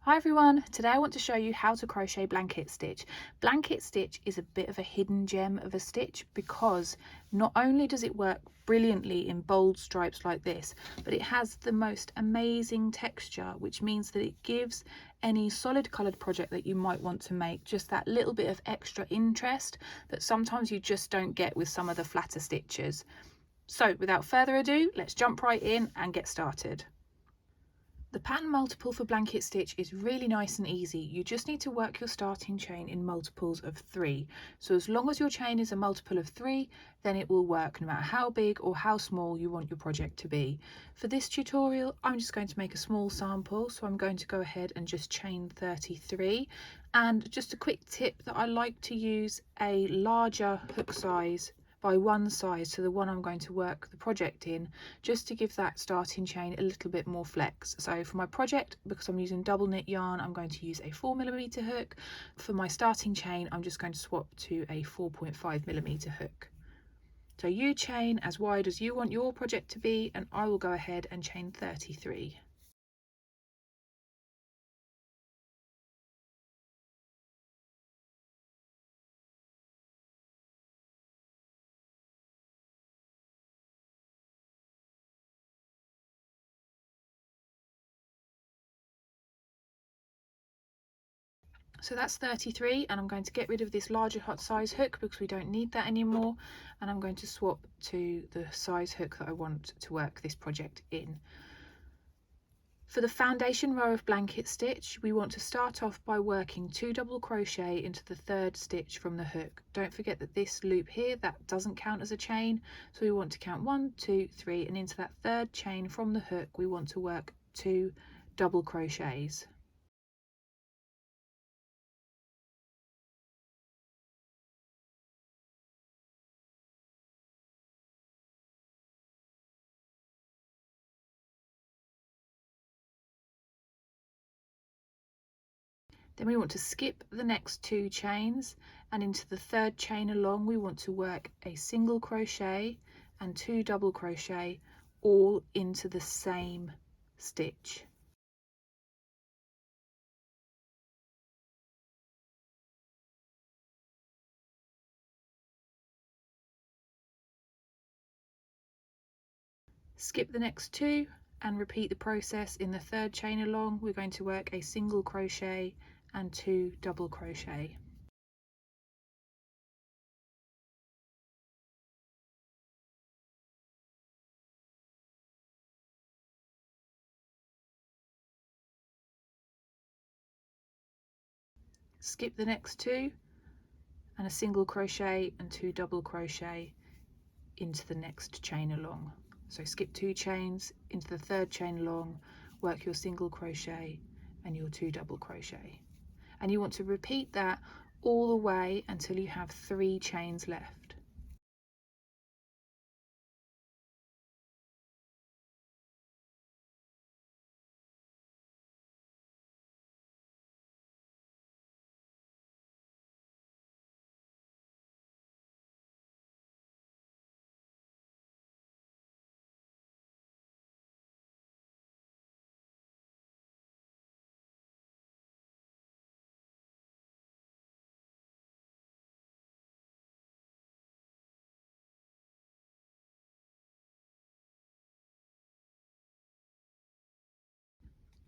Hi everyone, today I want to show you how to crochet blanket stitch. Blanket stitch is a bit of a hidden gem of a stitch because not only does it work brilliantly in bold stripes like this, but it has the most amazing texture, which means that it gives any solid coloured project that you might want to make just that little bit of extra interest that sometimes you just don't get with some of the flatter stitches. So without further ado, let's jump right in and get started. The pattern multiple for blanket stitch is really nice and easy. You just need to work your starting chain in multiples of 3. So as long as your chain is a multiple of 3, then it will work no matter how big or how small you want your project to be. For this tutorial, I'm just going to make a small sample. So I'm going to go ahead and just chain 33. And just a quick tip that I like to use a larger hook size by one size to the one I'm going to work the project in, just to give that starting chain a little bit more flex. So for my project, because I'm using double knit yarn, I'm going to use a 4mm hook. For my starting chain, I'm just going to swap to a 4.5mm hook. So you chain as wide as you want your project to be, and I will go ahead and chain 33. So that's 33, and I'm going to get rid of this larger hot size hook because we don't need that anymore, and I'm going to swap to the size hook that I want to work this project in. For the foundation row of blanket stitch, we want to start off by working 2 double crochet into the 3rd stitch from the hook. Don't forget that this loop here, that doesn't count as a chain, so we want to count 1, 2, 3, and into that 3rd chain from the hook we want to work 2 double crochets. Then we want to skip the next 2 chains, and into the 3rd chain along we want to work a single crochet and 2 double crochet all into the same stitch. Skip the next 2 and repeat the process. In the 3rd chain along we're going to work a single crochet and 2 double crochet. Skip the next 2 and a single crochet and 2 double crochet into the next chain along. So skip 2 chains into the 3rd chain along, work your single crochet and your 2 double crochet, and you want to repeat that all the way until you have 3 chains left.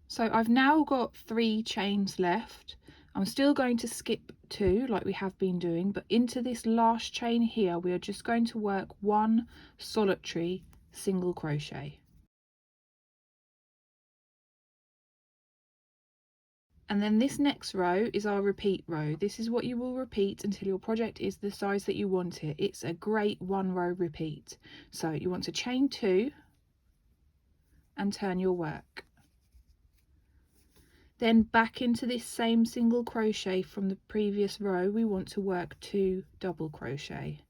So I've now got 3 chains left. I'm still going to skip 2 like we have been doing, but into this last chain here we are just going to work 1 solitary single crochet. And then this next row is our repeat row. This is what you will repeat until your project is the size that you want it. It's a great 1 row repeat. So you want to chain 2 and turn your work. Then back into this same single crochet from the previous row we want to work 2 double crochet.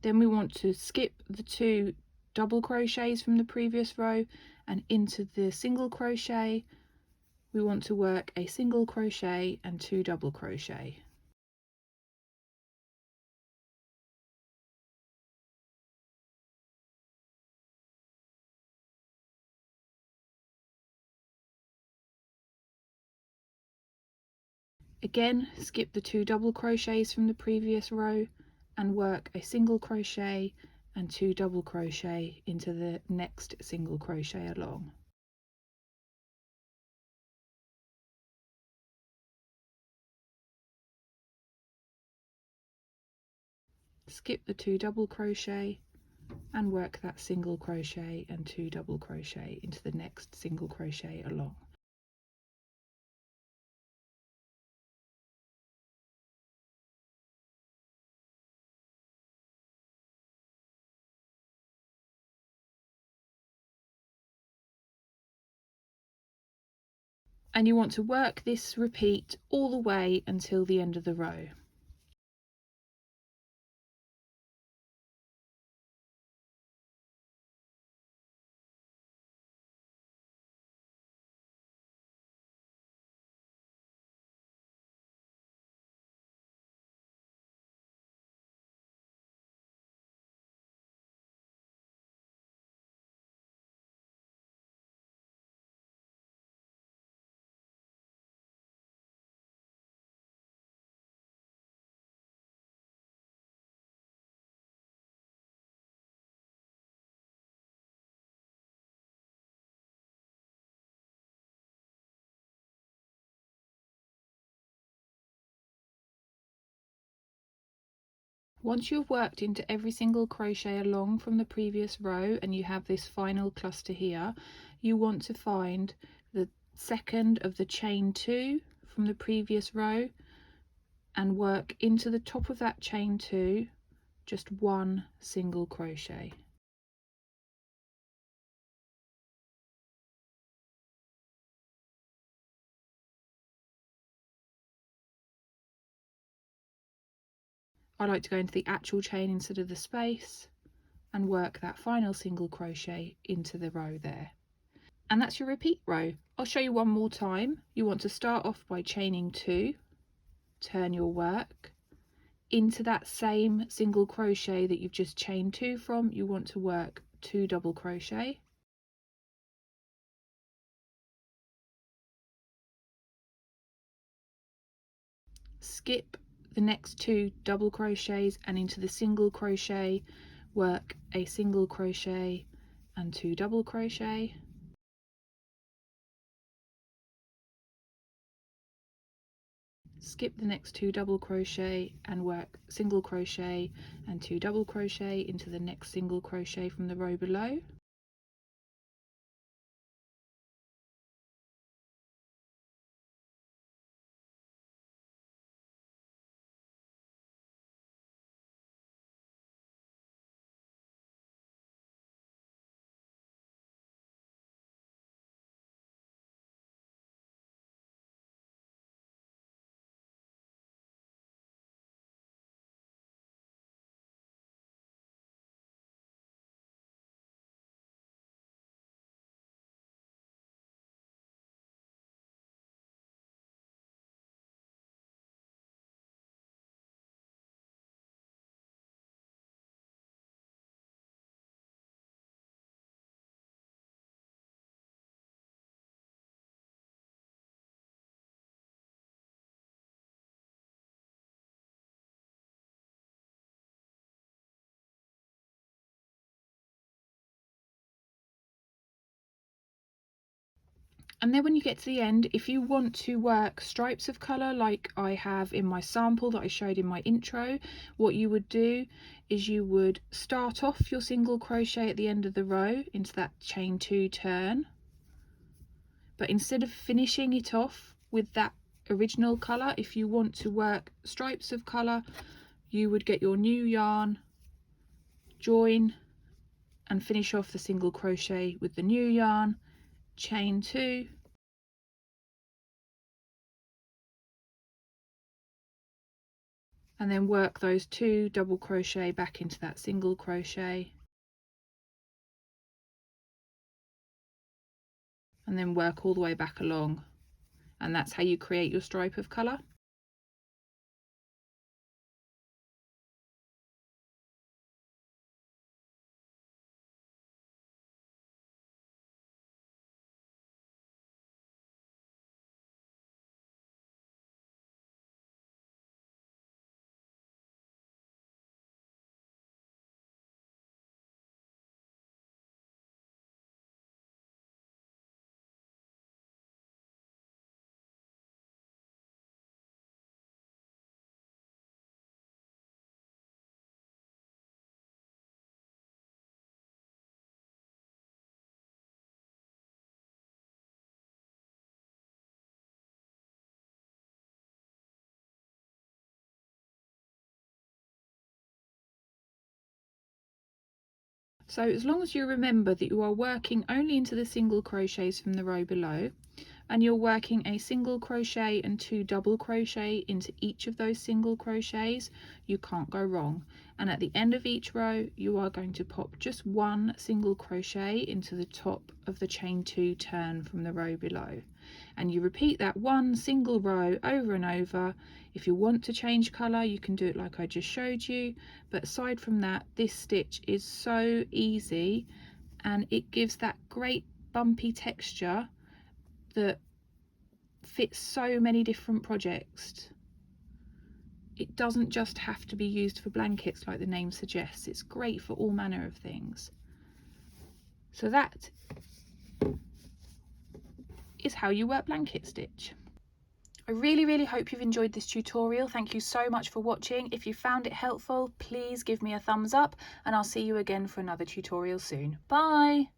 Then we want to skip the 2 double crochets from the previous row, and into the single crochet we want to work a single crochet and 2 double crochet. Again, skip the 2 double crochets from the previous row and work a single crochet and 2 double crochet into the next single crochet along. Skip the 2 double crochet and work that single crochet and 2 double crochet into the next single crochet along. And you want to work this repeat all the way until the end of the row. Once you've worked into every single crochet along from the previous row and you have this final cluster here, you want to find the second of the chain 2 from the previous row and work into the top of that chain 2 just 1 single crochet. I like to go into the actual chain instead of the space and work that final single crochet into the row there. And that's your repeat row. I'll show you one more time. You want to start off by chaining 2, turn your work into that same single crochet that you've just chained 2 from. You want to work 2 double crochet, skip the next 2 double crochets and into the single crochet work a single crochet and 2 double crochet, skip the next 2 double crochet and work single crochet and 2 double crochet into the next single crochet from the row below, and then when you get to the end, if you want to work stripes of colour like I have in my sample that I showed in my intro, what you would do is you would start off your single crochet at the end of the row into that chain 2 turn, but instead of finishing it off with that original colour, if you want to work stripes of colour, you would get your new yarn, join and finish off the single crochet with the new yarn, chain 2, and then work those 2 double crochet back into that single crochet, and then work all the way back along, and that's how you create your stripe of colour. So as long as you remember that you are working only into the single crochets from the row below, and you're working a single crochet and 2 double crochet into each of those single crochets, you can't go wrong. And at the end of each row, you are going to pop just 1 single crochet into the top of the chain 2 turn from the row below. And you repeat that 1 single row over and over. If you want to change colour, you can do it like I just showed you, but aside from that, this stitch is so easy and it gives that great bumpy texture that fits so many different projects. It doesn't just have to be used for blankets like the name suggests, it's great for all manner of things. So that is how you work blanket stitch. I really hope you've enjoyed this tutorial. Thank you so much for watching. If you found it helpful, please give me a thumbs up and I'll see you again for another tutorial soon. Bye!